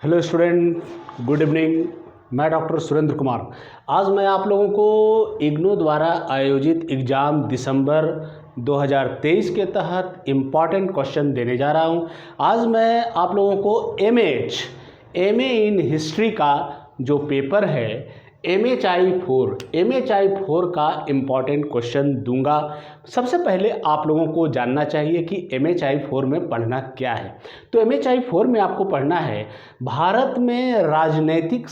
Hello student, good evening. मैं doctor Surendra Kumar. आज मैं आप लोगों को इग्नू द्वारा आयोजित एग्ज़ाम दिसंबर 2023 के तहत इम्पॉर्टेंट क्वेश्चन देने जा रहा हूं। आज मैं आप लोगों को एमए इन हिस्ट्री का जो पेपर है MHI4 का इम्पॉर्टेंट क्वेश्चन दूंगा। सबसे पहले आप लोगों को जानना चाहिए कि MHI4 में पढ़ना क्या है। तो MHI4 में आपको पढ़ना है भारत में राजनीतिक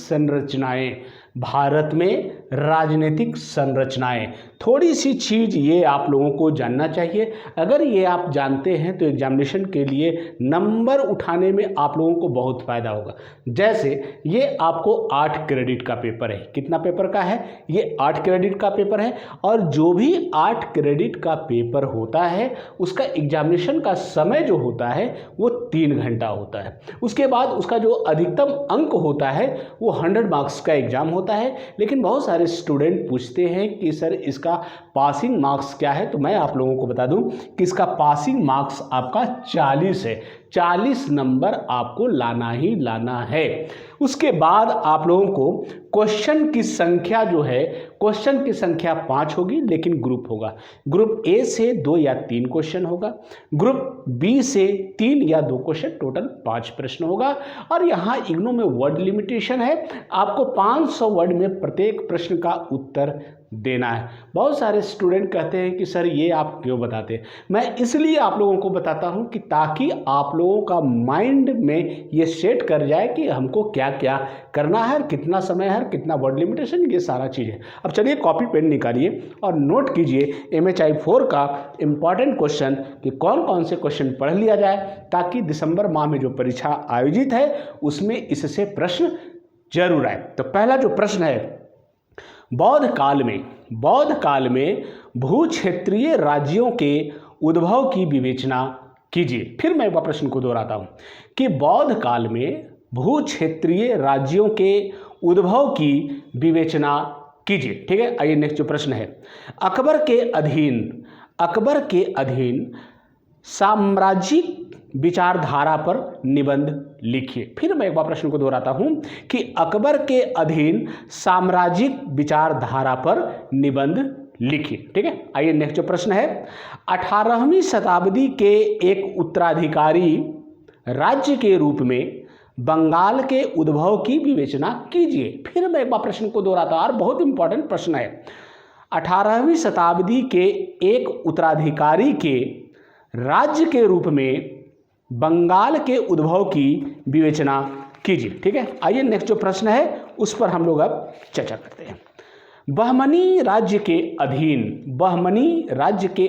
संरचनाएं। थोड़ी सी चीज़ ये आप लोगों को जानना चाहिए। अगर ये आप जानते हैं तो एग्जामिनेशन के लिए नंबर उठाने में आप लोगों को बहुत फ़ायदा होगा। जैसे ये आपको 8 क्रेडिट का पेपर है। कितना पेपर का है? ये 8 क्रेडिट का पेपर है। और जो भी 8 क्रेडिट का पेपर होता है उसका एग्जामिनेशन का समय जो होता है वो 3 घंटा होता है। उसके बाद उसका जो अधिकतम अंक होता है वो 100 मार्क्स का एग्जाम होता है। लेकिन बहुत सारे स्टूडेंट पूछते हैं कि सर इसका पासिंग मार्क्स क्या है। तो मैं आप लोगों को बता दूं कि इसका पासिंग मार्क्स आपका 40 है। 40 नंबर आपको लाना ही लाना है। उसके बाद आप लोगों को क्वेश्चन की संख्या जो है, क्वेश्चन की संख्या 5 होगी, लेकिन ग्रुप होगा। ग्रुप ए से 2 या 3 क्वेश्चन होगा, ग्रुप बी से 3 या 2 क्वेश्चन, टोटल 5 प्रश्न होगा। और यहाँ इग्नू में वर्ड लिमिटेशन है, आपको 500 वर्ड में प्रत्येक प्रश्न का उत्तर देना है। बहुत सारे स्टूडेंट कहते हैं कि सर ये आप क्यों बताते हैं? मैं इसलिए आप लोगों को बताता हूं कि ताकि आप लोगों का माइंड में ये सेट कर जाए कि हमको क्या क्या करना है, कितना समय है, कितना वर्ड लिमिटेशन, ये सारा चीज़ है। अब चलिए कॉपी पेन निकालिए और नोट कीजिए MHI4 का इम्पॉर्टेंट क्वेश्चन कि कौन कौन से क्वेश्चन पढ़ लिया जाए, ताकि दिसंबर माह में जो परीक्षा आयोजित है उसमें इससे प्रश्न जरूर आए। तो पहला जो प्रश्न है, बौद्ध काल में भू क्षेत्रीय राज्यों के उद्भव की विवेचना कीजिए। फिर मैं प्रश्न को दोहराता हूं कि बौद्ध काल में भू क्षेत्रीय राज्यों के उद्भव की विवेचना कीजिए। ठीक है, आइए नेक्स्ट जो प्रश्न है, अकबर के अधीन साम्राज्यिक विचारधारा पर निबंध लिखिए। फिर मैं एक बार प्रश्न को दोहराता हूं कि अकबर के अधीन साम्राज्यिक विचारधारा पर निबंध लिखिए। ठीक है, आइए नेक्स्ट जो प्रश्न है, 18वीं शताब्दी के एक उत्तराधिकारी राज्य के रूप में बंगाल के उद्भव की विवेचना कीजिए। फिर मैं एक बार प्रश्न को दोहराता हूं, और बहुत इंपॉर्टेंट प्रश्न है। 18वीं शताब्दी के एक उत्तराधिकारी के राज्य के रूप में बंगाल के उद्भव की विवेचना कीजिए। ठीक है, आइए नेक्स्ट जो प्रश्न है उस पर हम लोग अब चर्चा करते हैं। बहमनी राज्य के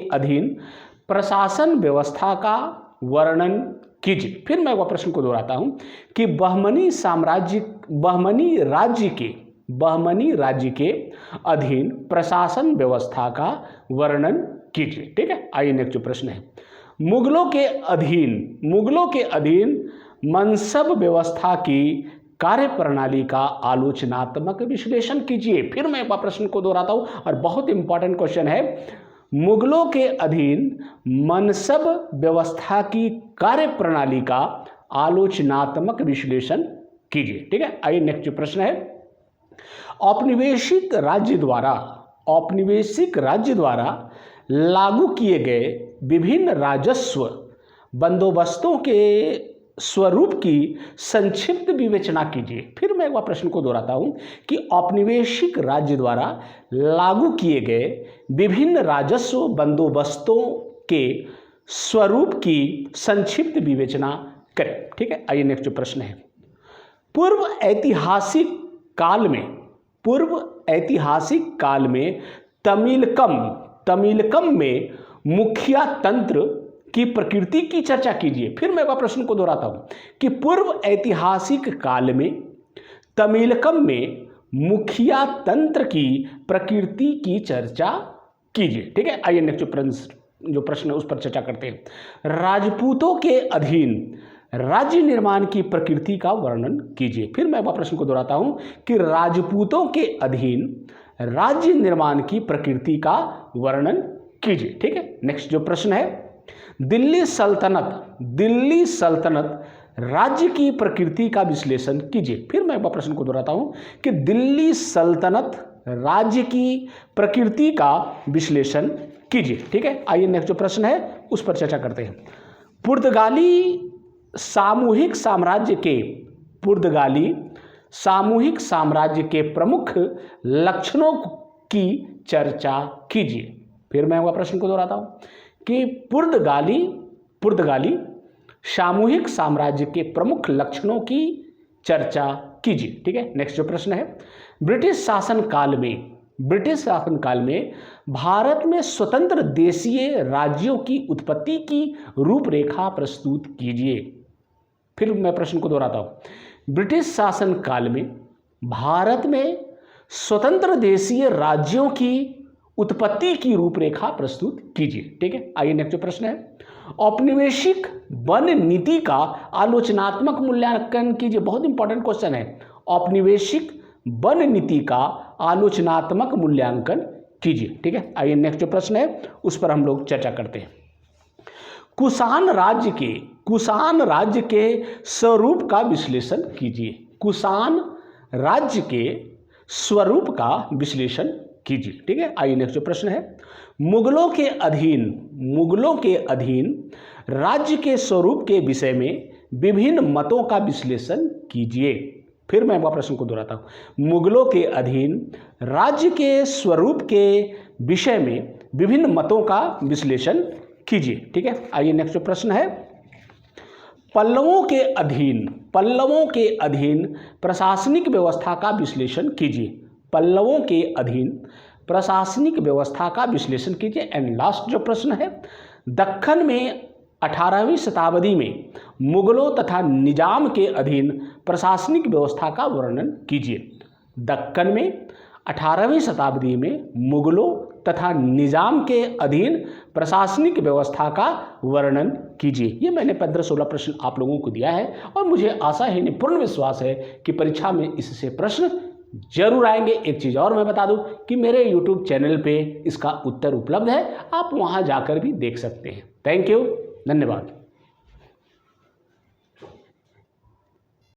अधीन प्रशासन व्यवस्था का वर्णन कीजिए। फिर मैं वह प्रश्न को दोहराता हूं कि बहमनी राज्य के अधीन प्रशासन व्यवस्था का वर्णन कीजिए। ठीक है, आइए नेक्स्ट जो प्रश्न है, मुगलों के अधीन मनसब व्यवस्था की कार्यप्रणाली का आलोचनात्मक विश्लेषण कीजिए। फिर मैं प्रश्न को दोहराता हूं, और बहुत इंपॉर्टेंट क्वेश्चन है, मुगलों के अधीन मनसब व्यवस्था की कार्यप्रणाली का आलोचनात्मक विश्लेषण कीजिए। ठीक है, आइए नेक्स्ट प्रश्न है, औपनिवेशिक राज्य द्वारा लागू किए गए विभिन्न राजस्व बंदोबस्तों के स्वरूप की संक्षिप्त विवेचना कीजिए। फिर मैं एक बार प्रश्न को दोहराता हूं कि औपनिवेशिक राज्य द्वारा लागू किए गए विभिन्न राजस्व बंदोबस्तों के स्वरूप की संक्षिप्त विवेचना करें। ठीक है, आइए नेक्स्ट प्रश्न है, पूर्व ऐतिहासिक काल में तमिलकम में मुखिया तंत्र की प्रकृति की चर्चा कीजिए। फिर मैं वह प्रश्न को दोहराता हूं कि पूर्व ऐतिहासिक काल में तमिलकम में मुखिया तंत्र की प्रकृति की चर्चा कीजिए। ठीक है, आइए नेक्स्ट जो प्रश्न है उस पर चर्चा करते हैं। राजपूतों के अधीन राज्य निर्माण की प्रकृति का वर्णन कीजिए। फिर मैं वह प्रश्न को दोहराता हूं कि राजपूतों के अधीन राज्य निर्माण की प्रकृति का वर्णन कीजिए। ठीक है, नेक्स्ट जो प्रश्न है, दिल्ली सल्तनत राज्य की प्रकृति का विश्लेषण कीजिए। फिर मैं प्रश्न को दोहराता हूं कि दिल्ली सल्तनत राज्य की प्रकृति का विश्लेषण कीजिए। ठीक है, आइए नेक्स्ट जो प्रश्न है उस पर चर्चा करते हैं। पुर्तगाली सामूहिक साम्राज्य के प्रमुख लक्षणों की चर्चा कीजिए। फिर मैं वह प्रश्न को दोहराता हूं कि पुर्तगाली सामूहिक साम्राज्य के प्रमुख लक्षणों की चर्चा कीजिए। ठीक है, नेक्स्ट जो प्रश्न है, ब्रिटिश शासन काल में भारत में स्वतंत्र देशीय राज्यों की उत्पत्ति की रूपरेखा प्रस्तुत कीजिए। फिर मैं प्रश्न को दोहराता हूं, ब्रिटिश शासन काल में भारत में स्वतंत्र देशीय राज्यों की उत्पत्ति की रूपरेखा प्रस्तुत कीजिए। ठीक है, आइए नेक्स्ट प्रश्न है, औपनिवेशिक वन नीति का आलोचनात्मक मूल्यांकन कीजिए। बहुत इंपॉर्टेंट क्वेश्चन है, औपनिवेशिक वन नीति का आलोचनात्मक मूल्यांकन कीजिए। ठीक है, आइए नेक्स्ट जो प्रश्न है उस पर हम लोग चर्चा करते हैं। कुषाण राज्य के स्वरूप का विश्लेषण कीजिए। कुषाण राज्य के स्वरूप का विश्लेषण कीजिए। ठीक है, आइए नेक्स्ट जो प्रश्न है, मुगलों के अधीन राज्य के स्वरूप के विषय में विभिन्न मतों का विश्लेषण कीजिए। फिर मैं वह प्रश्न को दोहराता हूं, मुगलों के अधीन राज्य के स्वरूप के विषय में विभिन्न मतों का विश्लेषण कीजिए। ठीक है, आइए नेक्स्ट जो प्रश्न है, पल्लवों के अधीन प्रशासनिक व्यवस्था का विश्लेषण कीजिए। पल्लवों के अधीन प्रशासनिक व्यवस्था का विश्लेषण कीजिए। एंड लास्ट जो प्रश्न है, दक्कन में 18वीं शताब्दी में मुगलों तथा निजाम के अधीन प्रशासनिक व्यवस्था का वर्णन कीजिए। दक्कन में 18वीं शताब्दी में मुगलों तथा निजाम के अधीन प्रशासनिक व्यवस्था का वर्णन कीजिए। ये मैंने 15-16 प्रश्न आप लोगों को दिया है और मुझे आशा है, पूर्ण विश्वास है कि परीक्षा में इससे प्रश्न जरूर आएंगे। एक चीज़ और मैं बता दूं कि मेरे YouTube चैनल पे इसका उत्तर उपलब्ध है, आप वहां जाकर भी देख सकते हैं। थैंक यू, धन्यवाद।